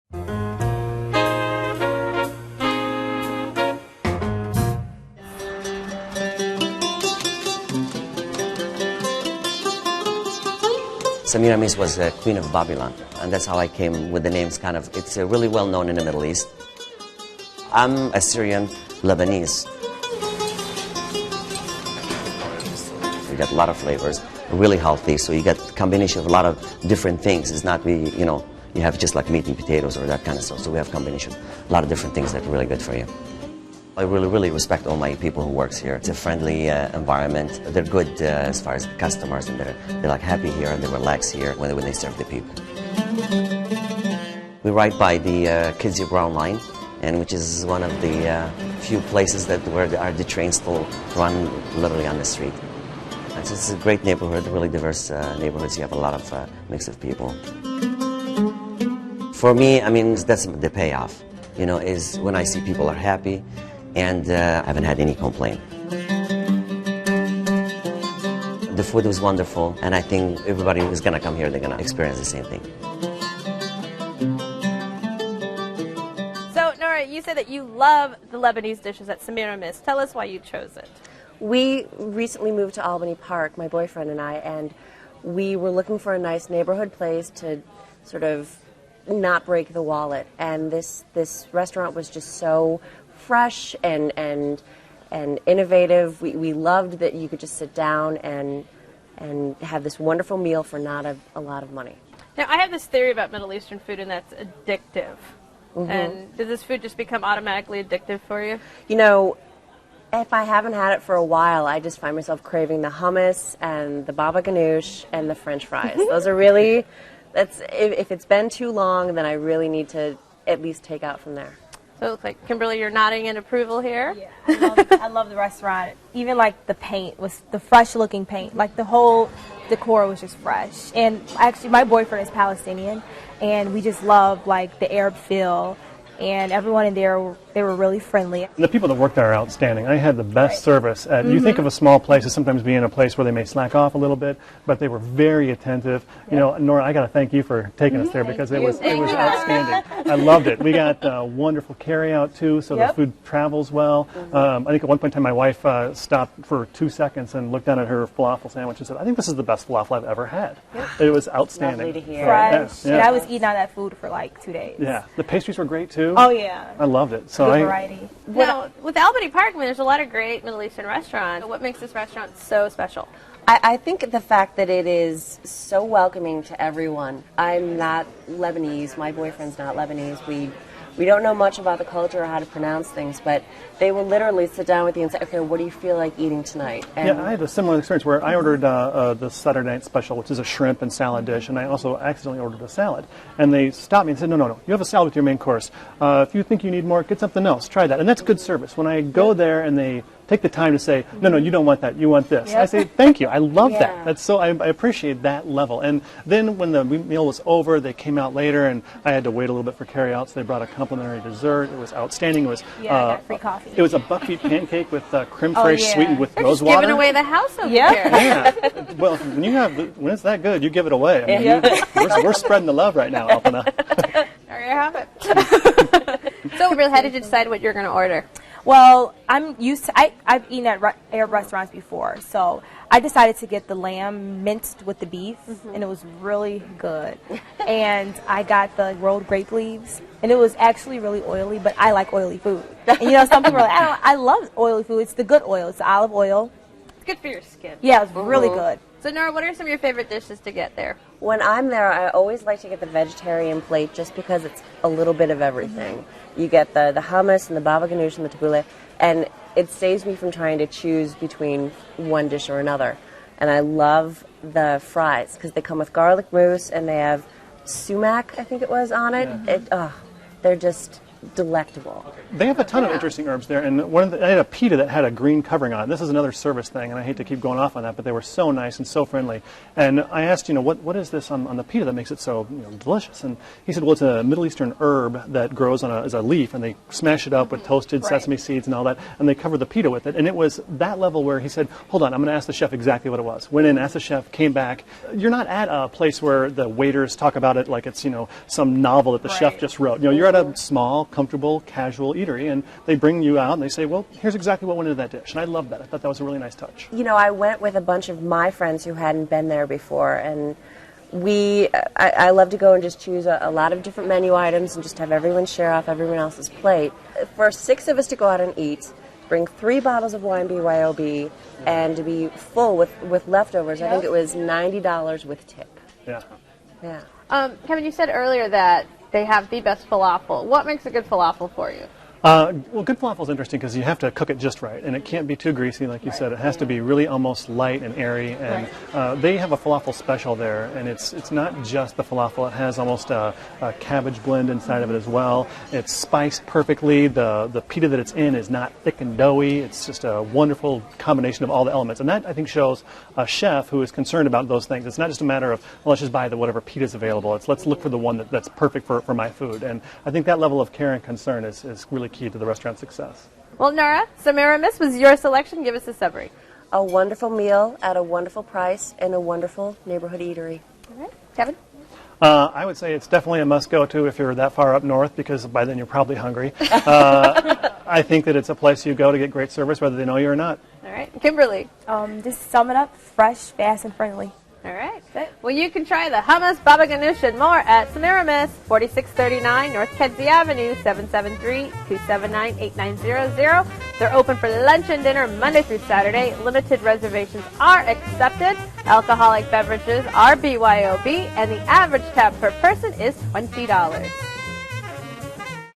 Semiramis was the queen of Babylon, and that's how I came with the names. Kind of, it's really well known in the Middle East. I'm Assyrian Lebanese. We got a lot of flavors, really healthy. So you get a combination of a lot of different things. It's not you have just like meat and potatoes or that kind of stuff. So we have combination, a lot of different things that are really good for you. I really respect all my people who works here. It's a friendly environment. They're good as far as customers, and they're like happy here and they relax here when they serve the people. We ride by the Kedzie Ave line, and which is one of the few places where the trains still run literally on the street. It's a great neighborhood, really diverse neighborhoods. You have a lot of mix of people. For me, I mean, that's the payoff. Is when I see people are happy. And I haven't had any complaint. The food was wonderful, and I think everybody who's going to come here, they're going to experience the same thing. So, Nora, you said that you love the Lebanese dishes at Semiramis. Tell us why you chose it. We recently moved to Albany Park, my boyfriend and I, and we were looking for a nice neighborhood place to sort of not break the wallet. And this restaurant was just so fresh and innovative. We loved that you could just sit down and have this wonderful meal for not a lot of money. Now, I have this theory about Middle Eastern food, and that's addictive. Mm-hmm. And does this food just become automatically addictive for you? If I haven't had it for a while, I just find myself craving the hummus and the baba ganoush and the French fries. Those are really, if it's been too long, then I really need to at least take out from there. So it looks like, Kimberly, you're nodding in approval here. Yeah, I love the restaurant. Even like the paint was the fresh looking paint. Like the whole decor was just fresh. And actually my boyfriend is Palestinian, and we just love like the Arab feel. And everyone in there, they were really friendly. And the people that work there are outstanding. I had the best service. You think of a small place as sometimes being a place where they may slack off a little bit, but they were very attentive. Nora, I got to thank you for taking us there because it was outstanding. I loved it. We got wonderful carry-out too, so the food travels well. I think at one point in time my wife stopped for 2 seconds and looked down at her falafel sandwich and said, "I think this is the best falafel I've ever had." It was outstanding. Lovely to hear. Fresh. And I was eating on that food for like 2 days. Yeah, the pastries were great too. Oh yeah. I loved it. So Good variety. Now, with Albany Park, there's a lot of great Middle Eastern restaurants. What makes this restaurant so special? I think the fact that it is so welcoming to everyone. I'm not Lebanese. My boyfriend's not Lebanese. We don't know much about the culture or how to pronounce things, but they will literally sit down with you and say, "Okay, what do you feel like eating tonight?" And I had a similar experience where I ordered the Saturday night special, which is a shrimp and salad dish, and I also accidentally ordered a salad. And they stopped me and said, no, you have a salad with your main course. If you think you need more, get something else. Try that. And that's good service. When I go there and they take the time to say, no, you don't want that, you want this. I say, thank you, I love that. That's so, I appreciate that level. And then when the meal was over, they came out later, and I had to wait a little bit for carry-out, so they brought a complimentary dessert. It was outstanding. It was I got free coffee. It was a buckwheat pancake with creme fraiche sweetened with rose water. Giving away the house over here. Yeah. Well, when it's that good, you give it away. I mean, we're spreading the love right now, Alpana. There you have it. So, how did you decide what you're going to order? Well, I'm used to, I've eaten at Arab restaurants before, so I decided to get the lamb minced with the beef, and it was really good. And I got the rolled grape leaves, and it was actually really oily, but I like oily food. And some people are like, I love oily food. It's the good oil. It's the olive oil. It's good for your skin. Yeah, it was really good. So, Nora, what are some of your favorite dishes to get there? When I'm there, I always like to get the vegetarian plate just because it's a little bit of everything. You get the hummus and the baba ganoush and the tabbouleh, and it saves me from trying to choose between one dish or another. And I love the fries because they come with garlic mousse and they have sumac, I think it was, on it. They're delectable. They have a ton of interesting herbs there, and I had a pita that had a green covering on it. This is another service thing, and I hate to keep going off on that, but they were so nice and so friendly. And I asked, what is this on the pita that makes it so delicious? And he said, well, it's a Middle Eastern herb that grows as a leaf, and they smash it up with toasted sesame seeds and all that, and they cover the pita with it. And it was that level where he said, hold on, I'm going to ask the chef exactly what it was. Went in, asked the chef, came back. You're not at a place where the waiters talk about it like it's, some novel that the chef just wrote. You're at a small, comfortable, casual eatery, and they bring you out and they say, well, here's exactly what went into that dish. And I love that. I thought that was a really nice touch. I went with a bunch of my friends who hadn't been there before, and I love to go and just choose a lot of different menu items and just have everyone share off everyone else's plate. For 6 of us to go out and eat, bring 3 bottles of wine BYOB, and to be full with leftovers, I think it was $90 with tip. Yeah. Yeah. Kevin, you said earlier that they have the best falafel. What makes a good falafel for you? Well, good falafel is interesting because you have to cook it just right, and it can't be too greasy, like you said. It has to be really almost light and airy, and they have a falafel special there, and it's not just the falafel. It has almost a cabbage blend inside of it as well. It's spiced perfectly. The pita that it's in is not thick and doughy. It's just a wonderful combination of all the elements, and that, I think, shows a chef who is concerned about those things. It's not just a matter of, well, let's just buy whatever pita is available. It's let's look for the one that's perfect for my food, and I think that level of care and concern is really key to the restaurant's success. Well, Nora, Semiramis was your selection. Give us a summary. A wonderful meal at a wonderful price in a wonderful neighborhood eatery. All right. Kevin? I would say it's definitely a must-go-to if you're that far up north, because by then you're probably hungry. I think that it's a place you go to get great service, whether they know you or not. All right. Kimberly? Just sum it up, fresh, fast, and friendly. All right. Well, you can try the hummus, baba ganoush, and more at Semiramis, 4639 North Kedzie Avenue, 773-279-8900. They're open for lunch and dinner Monday through Saturday. Limited reservations are accepted. Alcoholic beverages are BYOB, and the average tab per person is $20.